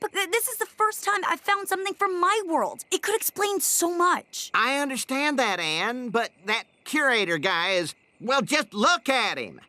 But this is the first time I've found something from my world. It could explain so much. I understand that, Anne, but that Curator guy is... Well, just look at him.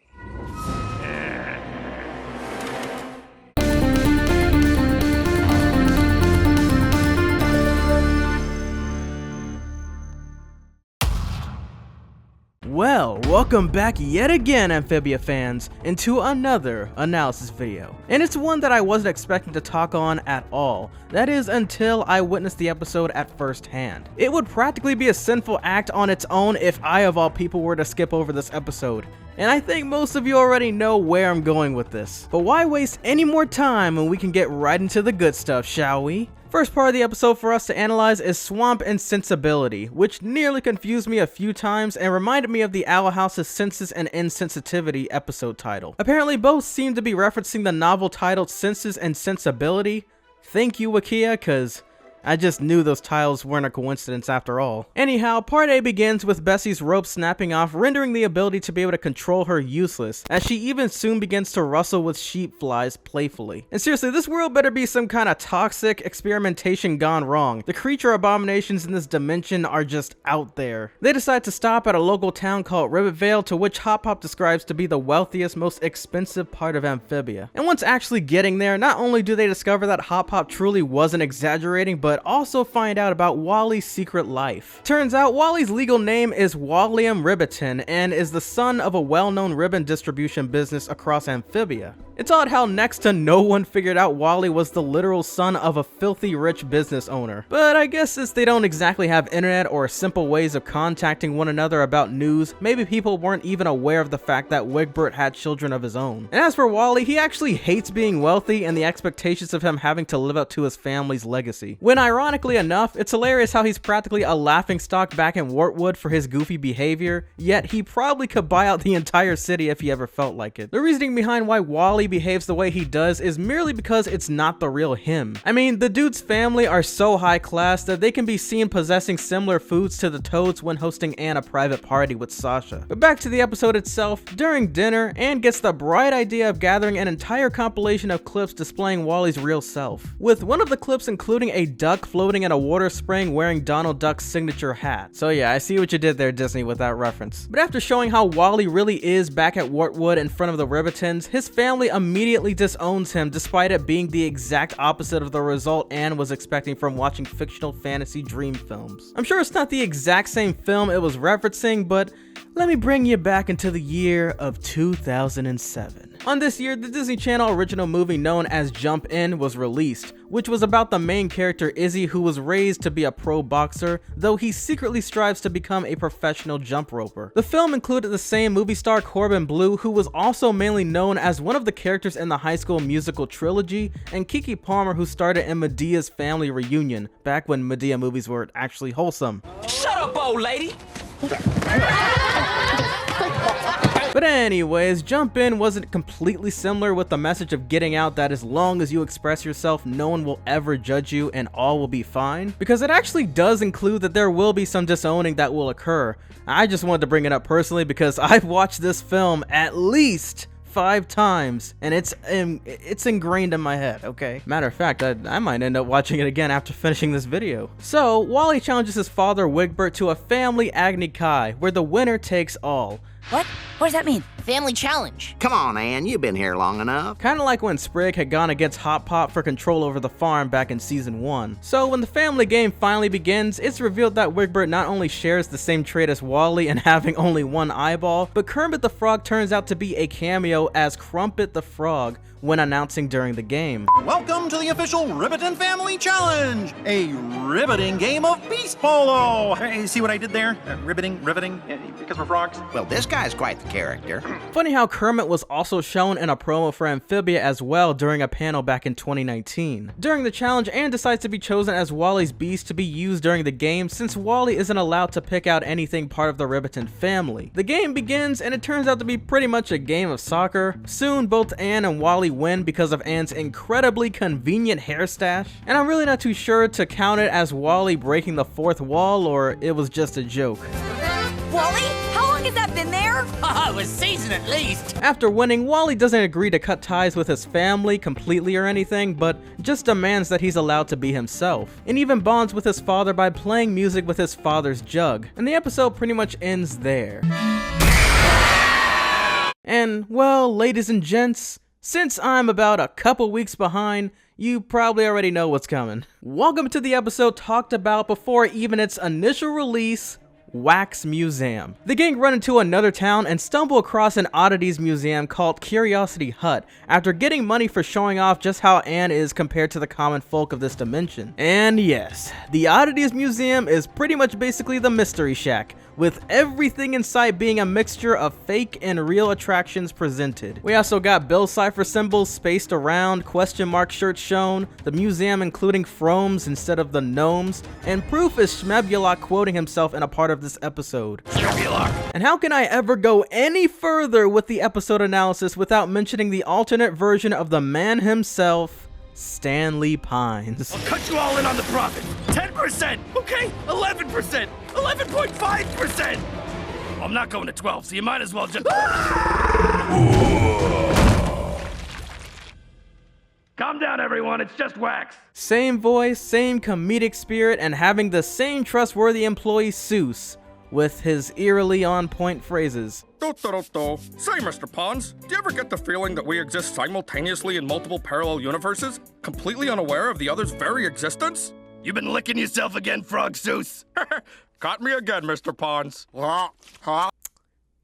Well, welcome back yet again, Amphibia fans, into another analysis video. And it's one that I wasn't expecting to talk on at all. That is, until I witnessed the episode at first hand. It would practically be a sinful act on its own if I, of all people, were to skip over this episode. And I think most of you already know where I'm going with this. But why waste any more time when we can get right into the good stuff, shall we? First part of the episode for us to analyze is Swamp and Sensibility, which nearly confused me a few times and reminded me of the Owl House's Senses and Insensitivity episode title. Apparently both seem to be referencing the novel titled Senses and Sensibility. Thank you, Wikia, cause I just knew those titles weren't a coincidence after all. Anyhow, part A begins with Bessie's rope snapping off, rendering the ability to be able to control her useless, as she even soon begins to wrestle with sheep flies playfully. And seriously, this world better be some kind of toxic experimentation gone wrong. The creature abominations in this dimension are just out there. They decide to stop at a local town called Riveting, to which Hop Pop describes to be the wealthiest, most expensive part of Amphibia. And once actually getting there, not only do they discover that Hop Pop truly wasn't exaggerating, but also find out about Wally's secret life. Turns out Wally's legal name is William Riveting and is the son of a well-known ribbon distribution business across Amphibia. It's odd how next to no one figured out Wally was the literal son of a filthy rich business owner. But I guess since they don't exactly have internet or simple ways of contacting one another about news, maybe people weren't even aware of the fact that Wigbert had children of his own. And as for Wally, he actually hates being wealthy and the expectations of him having to live up to his family's legacy. When ironically enough, it's hilarious how he's practically a laughingstock back in Wartwood for his goofy behavior, yet he probably could buy out the entire city if he ever felt like it. The reasoning behind why Wally behaves the way he does is merely because it's not the real him. I mean, the dude's family are so high class that they can be seen possessing similar foods to the Toads when hosting Anne a private party with Sasha. But back to the episode itself, during dinner, Anne gets the bright idea of gathering an entire compilation of clips displaying Wally's real self, with one of the clips including a duck floating in a water spring wearing Donald Duck's signature hat. So yeah, I see what you did there, Disney, with that reference. But after showing how Wally really is back at Wartwood in front of the Rivetings, his family immediately disowns him despite it being the exact opposite of the result Anne was expecting from watching fictional fantasy dream films. I'm sure it's not the exact same film it was referencing, but let me bring you back into the year of 2007. On this year, the Disney Channel original movie known as Jump In was released, which was about the main character Izzy, who was raised to be a pro boxer, though he secretly strives to become a professional jump roper. The film included the same movie star Corbin Bleu, who was also mainly known as one of the characters in the High School Musical trilogy, and Keke Palmer, who starred in Medea's Family Reunion, back when Medea movies were actually wholesome. Shut up, old lady! But anyways, Jump In wasn't completely similar, with the message of getting out that as long as you express yourself, no one will ever judge you and all will be fine, because it actually does include that there will be some disowning that will occur. I just wanted to bring it up personally because I've watched this film at least 5 times and it's ingrained in my head, okay? Matter of fact, I might end up watching it again after finishing this video. So Wally challenges his father Wigbert to a family Agni Kai, where the winner takes all. What? What does that mean? Family challenge. Come on, Anne, you've been here long enough. Kinda like when Sprig had gone against Hop Pop for control over the farm back in season 1. So when the family game finally begins, it's revealed that Wigbert not only shares the same trait as Wally in having only one eyeball, but Kermit the Frog turns out to be a cameo as Crumpet the Frog when announcing during the game. Welcome to the official Riveting Family Challenge, a riveting game of beast polo. Hey, see what I did there? Riveting, because we're frogs. Well, this guy's quite the character. Funny how Kermit was also shown in a promo for Amphibia as well during a panel back in 2019. During the challenge, Anne decides to be chosen as Wally's beast to be used during the game, since Wally isn't allowed to pick out anything part of the Riveting family. The game begins and it turns out to be pretty much a game of soccer. Soon both Anne and Wally win because of Anne's incredibly convenient hair stash, and I'm really not too sure to count it as Wally breaking the fourth wall or it was just a joke. Wally, how long has that been there? Oh, a season at least. After winning, Wally doesn't agree to cut ties with his family completely or anything, but just demands that he's allowed to be himself, and even bonds with his father by playing music with his father's jug. And the episode pretty much ends there. And, well, ladies and gents, since I'm about a couple weeks behind, you probably already know what's coming. Welcome to the episode talked about before even its initial release, Wax Museum. The gang run into another town and stumble across an oddities museum called Curiosity Hut after getting money for showing off just how Anne is compared to the common folk of this dimension. And yes, the oddities museum is pretty much basically the Mystery Shack, with everything in sight being a mixture of fake and real attractions presented. We also got Bill Cipher symbols spaced around, question mark shirts shown, the museum including Fromes instead of the gnomes, and proof is Schmebulok quoting himself in a part of this episode. And how can I ever go any further with the episode analysis without mentioning the alternate version of the man himself, Stanley Pines. I'll cut you all in on the profit. 10%. Okay, 11%. 11.5%. I'm not going to 12, so you might as well just... Calm down, everyone. It's just wax. Same voice, same comedic spirit, and having the same trustworthy employee Seuss, with his eerily on-point phrases. Say, Mr. Pons, do you ever get the feeling that we exist simultaneously in multiple parallel universes, completely unaware of the other's very existence? You've been licking yourself again, Frog Seuss. Caught me again, Mr. Pons.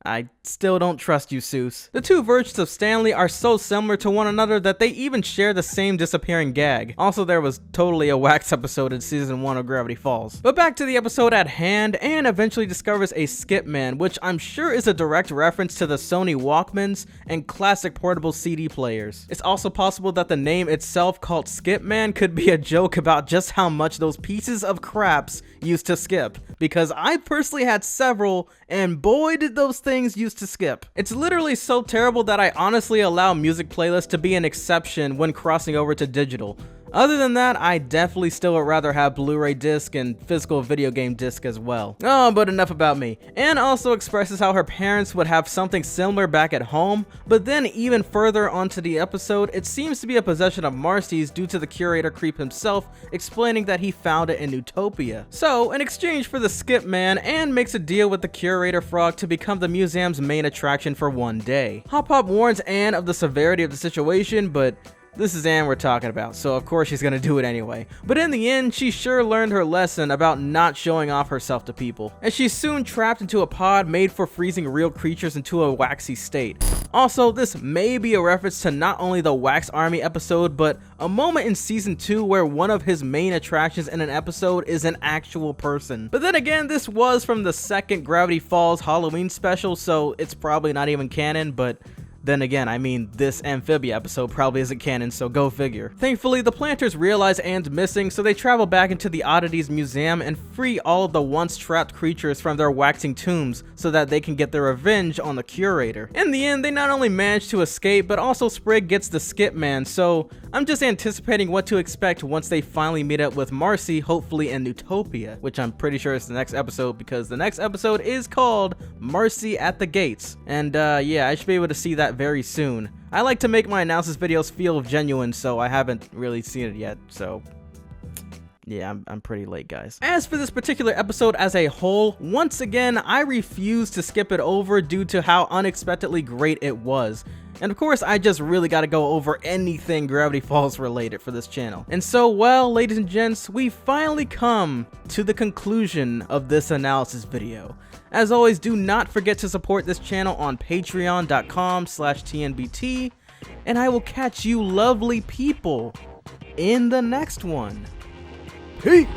I still don't trust you, Seuss. The two versions of Stanley are so similar to one another that they even share the same disappearing gag. Also, there was totally a Wax episode in season 1 of Gravity Falls. But back to the episode at hand, Anne eventually discovers a skip man, which I'm sure is a direct reference to the Sony Walkmans and classic portable CD players. It's also possible that the name itself, called Skip Man, could be a joke about just how much those pieces of craps used to skip, because I personally had several, and boy did those things used to skip. It's literally so terrible that I honestly allow music playlists to be an exception when crossing over to digital. Other than that, I definitely still would rather have Blu-ray disc and physical video game disc as well. Oh, but enough about me. Anne also expresses how her parents would have something similar back at home, but then even further onto the episode, it seems to be a possession of Marcy's due to the curator creep himself explaining that he found it in Utopia. So, in exchange for the skip man, Anne makes a deal with the curator frog to become the museum's main attraction for one day. Hop Hop warns Anne of the severity of the situation, but this is Anne we're talking about, so of course she's gonna do it anyway. But in the end, she sure learned her lesson about not showing off herself to people, and she's soon trapped into a pod made for freezing real creatures into a waxy state. Also, this may be a reference to not only the Wax Army episode, but a moment in season 2 where one of his main attractions in an episode is an actual person. But then again, this was from the second Gravity Falls Halloween special, so it's probably not even canon, but then again, I mean, this Amphibia episode probably isn't canon, so go figure. Thankfully, the planters realize Anne's missing, so they travel back into the Oddities Museum and free all of the once trapped creatures from their waxing tombs so that they can get their revenge on the curator. In the end, they not only manage to escape, but also Sprig gets the skip man, so I'm just anticipating what to expect once they finally meet up with Marcy, hopefully in Utopia, which I'm pretty sure is the next episode because the next episode is called Marcy at the Gates. And yeah, I should be able to see that very soon. I like to make my analysis videos feel genuine, so I haven't really seen it yet, so yeah, I'm pretty late, guys. As for this particular episode as a whole, once again, I refuse to skip it over due to how unexpectedly great it was. And of course, I just really gotta go over anything Gravity Falls related for this channel. And so, well, ladies and gents, we finally come to the conclusion of this analysis video. As always, do not forget to support this channel on patreon.com/TNBT, and I will catch you lovely people in the next one. Peace!